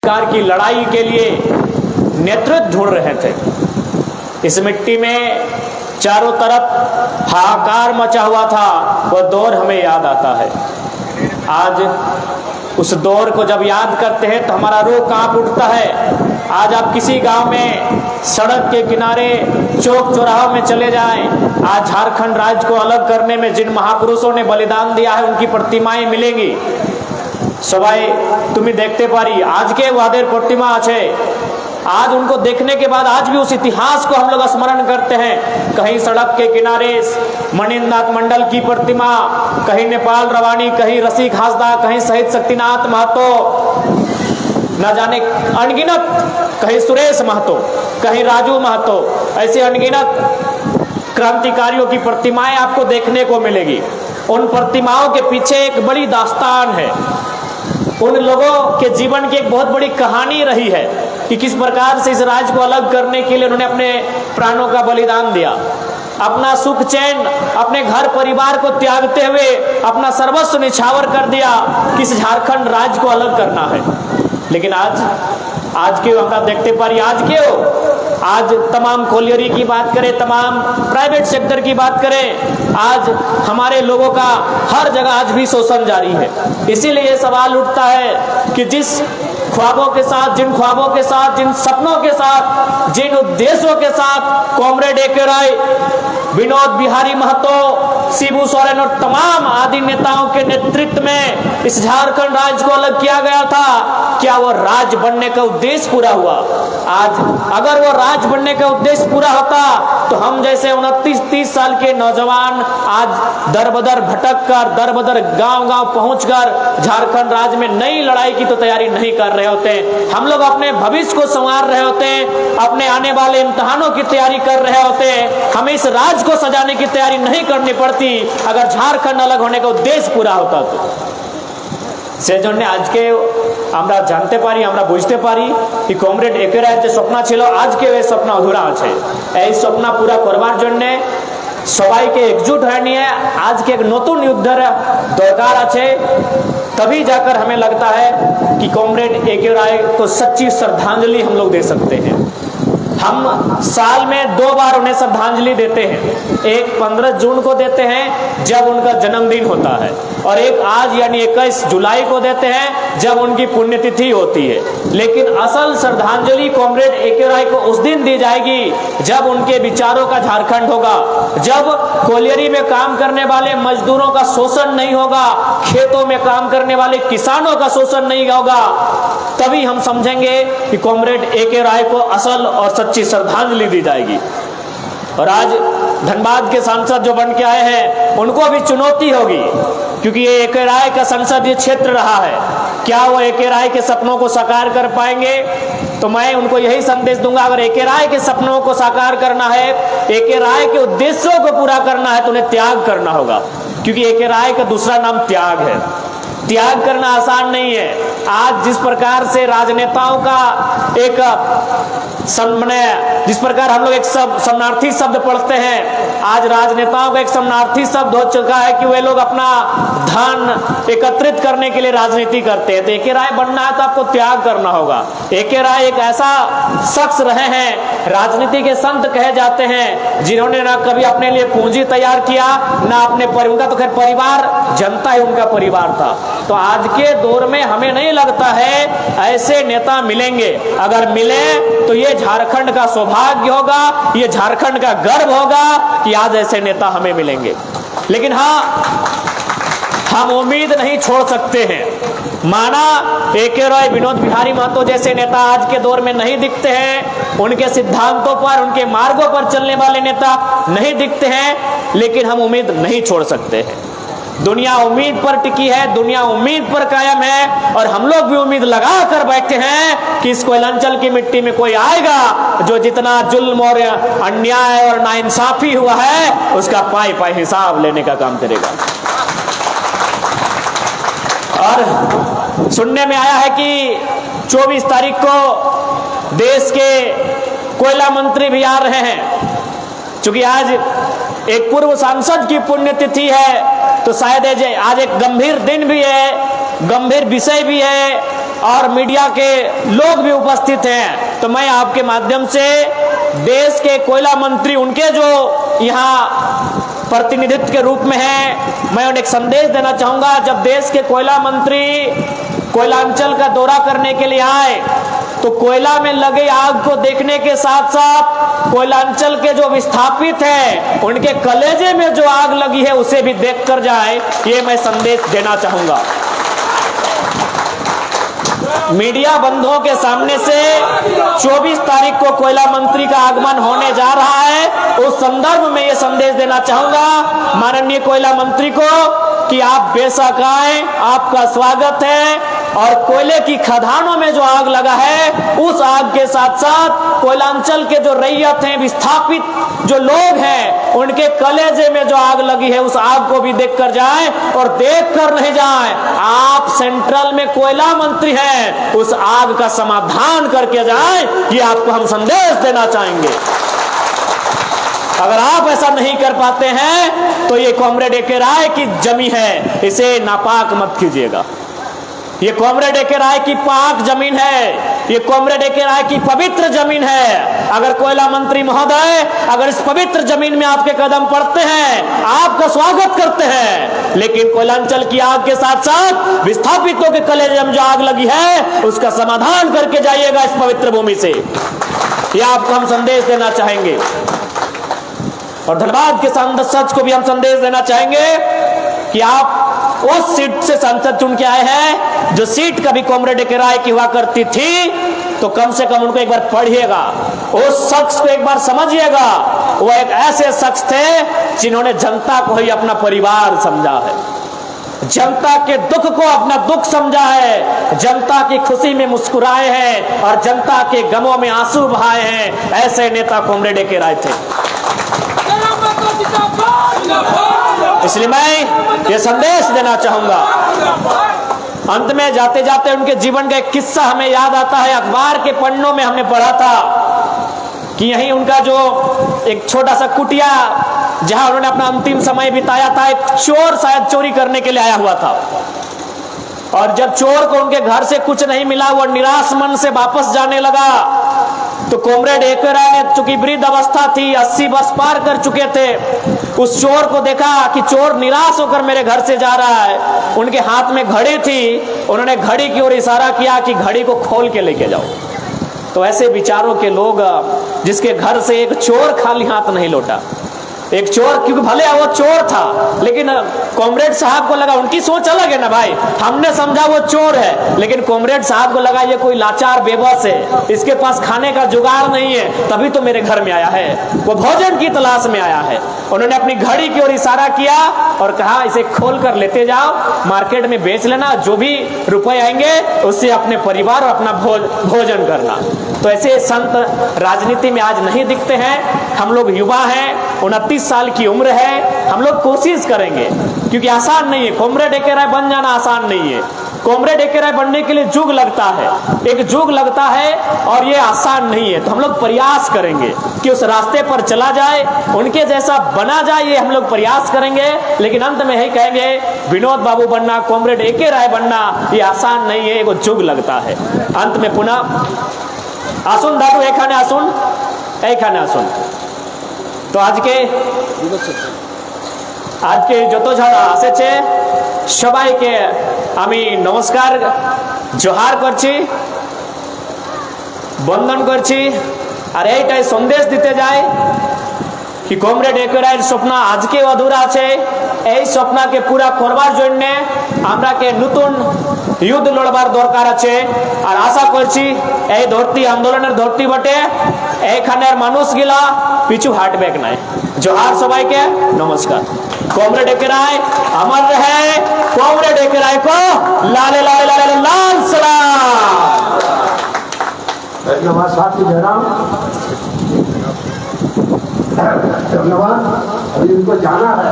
सरकार की लड़ाई के लिए नेतृत्व ढूंढ रहे थे। इस मिट्टी में चारों तरफ हाहाकार मचा हुआ था, वह दौर हमें याद आता है। आज उस दौर को जब याद करते हैं तो हमारा रूह कांप उठता है। आज आप किसी गांव में सड़क के किनारे चौक चौराहों में चले जाएं, आज झारखंड राज्य को अलग करने में जिन महापुरुषों ने बलिदान दिया है उनकी प्रतिमाएं मिलेंगी। সবাই তুমি দেখতে পারি आज के वादेर प्रतिमा আছে। आज उनको देखने के बाद आज भी उस इतिहास को हम लोग स्मरण करते हैं। कहीं सड़क के किनारे मणिनाथ मंडल की प्रतिमा, कहीं नेपाल रवानी, कहीं रसिक हासदा, कहीं शहीद शक्तिनाथ महतो, न जाने अनगिनत, कहीं सुरेश महतो, कहीं राजू महतो, ऐसे अनगिनत क्रांतिकारियों की प्रतिमाएं आपको देखने को मिलेगी। उन प्रतिमाओं के पीछे एक बड़ी दास्तान है। उन लोगों के जीवन की एक बहुत बड़ी कहानी रही है कि किस प्रकार से इस राज्य को अलग करने के लिए उन्होंने अपने प्राणों का बलिदान दिया, अपना सुख चैन, अपने घर परिवार को त्यागते हुए अपना सर्वस्व निछावर कर दिया कि इस झारखंड राज्य को अलग करना है। लेकिन आज के हम देखते पारी आज तमाम कोलियरी की बात करें, तमाम प्राइवेट सेक्टर की बात करें, आज हमारे लोगों का हर जगह आज भी शोषण जारी है। इसीलिए ये सवाल उठता है कि जिस ख्वाबों के साथ, जिन ख्वाबों के साथ, जिन सपनों के साथ, जिन उद्देश्यों के साथ कॉमरेड ए.के. राय, विनोद बिहारी महतो, शिबू सोरेन और तमाम आदि नेताओं के नेतृत्व में इस झारखंड राज्य को अलग किया गया था, क्या वो राज्य बनने का उद्देश्य पूरा हुआ? आज अगर वो राज्य बनने का उद्देश्य पूरा होता तो हम जैसे 29-30 साल के नौजवान आज दर बदर भटक कर, दर बदर गांव-गांव पहुंचकर झारखंड राज्य में नई लड़ाई की तो तैयारी नहीं कर रहे होते। हम लोग अपने भविष्य को संवार रहे होते, अपने आने वाले इम्तिहानों की तैयारी कर रहे होते। हमें इस राज्य को सजाने की तैयारी नहीं करनी पड़ती अगर झारखंड अलग होने का उद्देश्य पूरा होता तो। সেজন্য আজকে আমরা জানতে পারি, আমরা বুঝতে পারি कि কমরেড এ.কে. রায়ের যে স্বপ্ন ছিল আজকে এই স্বপ্ন অধুরা আছে। এই স্বপ্ন পুরা করবার জন্য সবাইকে একজুট হয়ে নিয়ে আজকে এক নতুন যুদ্ধের দরকার আছে। तभी जाकर हमें लगता है कि कॉमरेड ए.के. राय को सच्ची श्रद्धांजलि हम लोग दे सकते हैं। हम साल में 2 बार उन्हें श्रद्धांजलि देते हैं। एक 15 जून को देते हैं जब उनका जन्मदिन होता है, और एक आज यानी 21 जुलाई को देते हैं जब उनकी पुण्यतिथि होती है। लेकिन असल श्रद्धांजलि कॉमरेड ए.के. राय को उस दिन दी जाएगी जब उनके विचारों का झारखंड होगा, जब कोलियरी में काम करने वाले मजदूरों का शोषण नहीं होगा, खेतों में काम करने वाले किसानों का शोषण नहीं होगा। तभी हम समझेंगे कि कॉमरेड ए.के. राय को असल और सच्ची श्रद्धांजलि दी जाएगी। और आज धनबाद के सांसद जो बन के आए हैं उनको भी चुनौती होगी, क्योंकि ये ए.के. राय का संसदीय क्षेत्र रहा है। क्या वो ए.के. राय के सपनों को साकार कर पाएंगे? तो मैं उनको यही संदेश दूंगा, अगर ए.के. राय के सपनों को साकार करना है, ए.के. राय के उद्देश्यों को पूरा करना है तो उन्हें त्याग करना होगा, क्योंकि ए.के. राय का दूसरा नाम त्याग है। त्याग करना आसान नहीं है। आज जिस प्रकार से राजनेताओं का एक जिस प्रकार हम लोग एक शरणार्थी शब्द पढ़ते हैं, आज राजनेताओं का एक शरणार्थी शब्द हो चुका है कि वे लोग अपना धन एकत्रित करने के लिए राजनीति करते हैं। तो ए.के. राय बनना है तो आपको त्याग करना होगा। ए.के. राय एक ऐसा शख्स रहे हैं, राजनीति के संत कहे जाते हैं, जिन्होंने ना कभी अपने लिए पूंजी तैयार किया, ना अपने उनका तो खैर परिवार, जनता ही उनका परिवार था। तो आज के दौर में हमें नहीं लगता है ऐसे नेता मिलेंगे। अगर मिले तो ये झारखंड का सौभाग्य होगा, ये झारखंड का गर्व होगा कि आज ऐसे नेता हमें मिलेंगे। लेकिन हाँ, हम उम्मीद नहीं छोड़ सकते हैं। माना ए.के. राय, विनोद बिहारी महतो जैसे नेता आज के दौर में नहीं दिखते हैं, उनके सिद्धांतों पर, उनके मार्गों पर चलने वाले नेता नहीं दिखते हैं, लेकिन हम उम्मीद नहीं छोड़ सकते हैं। दुनिया उम्मीद पर टिकी है, दुनिया उम्मीद पर कायम है, और हम लोग भी उम्मीद लगा कर बैठे हैं कि इस कोयलांचल की मिट्टी में कोई आएगा जो जितना जुल्म और अन्याय और नाइंसाफी हुआ है उसका पाई पाई हिसाब लेने का काम करेगा। और सुनने में आया है कि 24 तारीख को देश के कोयला मंत्री भी आ रहे हैं। चूंकि आज एक पूर्व सांसद की पुण्यतिथि है तो शायद आज एक गंभीर दिन भी है, गंभीर विषय भी है और मीडिया के लोग भी उपस्थित हैं, तो मैं आपके माध्यम से देश के कोयला मंत्री, उनके जो यहाँ प्रतिनिधित्व के रूप में हैं, मैं उन्हें एक संदेश देना चाहूँगा। जब देश के कोयला मंत्री कोयलांचल का दौरा करने के लिए आए तो कोयला में लगे आग को देखने के साथ साथ कोयलांचल के जो विस्थापित हैं उनके कलेजे में जो आग लगी है उसे भी देख कर जाए, ये मैं संदेश देना चाहूँगा। मीडिया बंधुओं के सामने से 24 तारीख को कोयला मंत्री का आगमन होने जा रहा है। उस संदर्भ में ये संदेश देना चाहूंगा माननीय कोयला मंत्री को कि आप बेशक आए, आपका स्वागत है। और कोयले की खदानों में जो आग लगा है उस आग के साथ साथ कोयलांचल के जो रैयत हैं, विस्थापित जो लोग हैं, उनके कलेजे में जो आग लगी है उस आग को भी देख कर जाए और देख कर नहीं जाए। आप सेंट्रल में कोयला मंत्री हैं, उस आग का समाधान करके जाए, ये आपको हम संदेश देना चाहेंगे। अगर आप ऐसा नहीं कर पाते हैं तो ये कॉमरेड ए.के. राय की जमी है, इसे नापाक मत कीजिएगा। ये कॉमरेड ए.के. राय की पाक जमीन है, ये कॉमरेड ए.के. राय की पवित्र जमीन है। अगर कोयला मंत्री महोदय अगर इस पवित्र जमीन में आपके कदम पड़ते हैं, आपका स्वागत करते हैं, लेकिन कोयलांचल की आग के साथ साथ विस्थापितों के कलेजे में जो आग लगी है उसका समाधान करके जाइएगा इस पवित्र भूमि से। यह आपको हम संदेश देना चाहेंगे। और धनबाद के सांसद को भी हम संदेश देना चाहेंगे कि आप उस सीट से सांसद चुन के आए हैं जो सीट कभी कॉमरेड ए.के. राय की हुआ करती थी, तो कम से कम उनको एक बार पढ़िएगा, उस शख्स को एक बार समझिएगा। वो एक ऐसे शख्स थे जिन्होंने जनता को ही अपना परिवार समझा है, जनता के दुख को अपना दुख समझा है, जनता की खुशी में मुस्कुराए हैं और जनता के गमों में आंसू बहाए हैं। ऐसे नेता कॉमरेड ए.के. राय थे। इसलिए मैं ये संदेश देना चाहूंगा। अंत में जाते जाते उनके जीवन का एक किस्सा हमें याद आता है। अखबार के पन्नों में हमने पढ़ा था कि यही उनका जो एक छोटा सा कुटिया जहां उन्होंने अपना अंतिम समय बिताया था, एक चोर शायद चोरी करने के लिए आया हुआ था और जब चोर को उनके घर से कुछ नहीं मिला, वो निराश मन से वापस जाने लगा। तो कॉमरेड ए.के. राय ने, चूंकि वृद्ध अवस्था थी, 80 वर्ष पार कर चुके थे, उस चोर को देखा कि चोर निराश होकर मेरे घर से जा रहा है। उनके हाथ में घड़ी थी, उन्होंने घड़ी की ओर इशारा किया कि घड़ी को खोल के लेके जाओ। तो ऐसे विचारों के लोग जिसके घर से एक चोर खाली हाथ नहीं लौटा, एक चोर, क्योंकि भले वो चोर था लेकिन कॉमरेड साहब को लगा, उनकी सोच अलग है ना भाई, हमने समझा वो चोर है, लेकिन कॉमरेड साहब को लगा ये कोई लाचार बेबस है, इसके पास खाने का जुगाड़ नहीं है, तभी तो मेरे घर में आया है, वो भोजन की तलाश में आया है। उन्होंने अपनी घड़ी की ओर इशारा किया और कहा इसे खोल कर लेते जाओ, मार्केट में बेच लेना, जो भी रुपए आएंगे उससे अपने परिवार और अपना भोजन करना। तो ऐसे संत राजनीति में आज नहीं दिखते हैं। हम लोग युवा हैं, 29 साल की उम्र है, हम लोग कोशिश करेंगे, क्योंकि आसान नहीं है, कॉमरेड ए.के. राय बन जाना आसान नहीं है। Comrade A K. राय बनने के लिए जुग लगता है, एक जुग लगता है और ये आसान नहीं है। तो हम लोग प्रयास करेंगे कि उस रास्ते पर चला जाए, उनके जैसा बना जाए, ये हम लोग प्रयास करेंगे। लेकिन अंत में यही कहेंगे, विनोद बाबू बनना, कॉमरेड ए.के. राय बनना ये आसान नहीं है, एक जुग लगता है। अंत में पुनः আসুন দাদু, এখানে আসুন, এইখানে আসুন। তো আজকে যত জন আসেছে সবাইকে আমি নমস্কার জোহার করছি, বন্দন করছি। আর এইটাই সন্দেশ দিতে যায় कि कॉमरेड ए.के. राয়ের স্বপ্ন আজকেও অধুরা আছে। এই স্বপ্নকে পুরা করবার জন্য আমরাকে নতুন যুদ্ধ লড়বার দরকার আছে। আর আশা করছি এই ধরতি আন্দোলনের ধরতি বটে, এইখানের মানুষগুলা পিছু হাঁটবে না। জোহার সবাইকে, নমস্কার। Comrade A K. राय अमर रहे, कॉमरेड ए.के. राय को लाले लाले लाले लाल सलाम। धन्यवाद साथी जयराम, धन्यवाद। अभी उनको जाना है।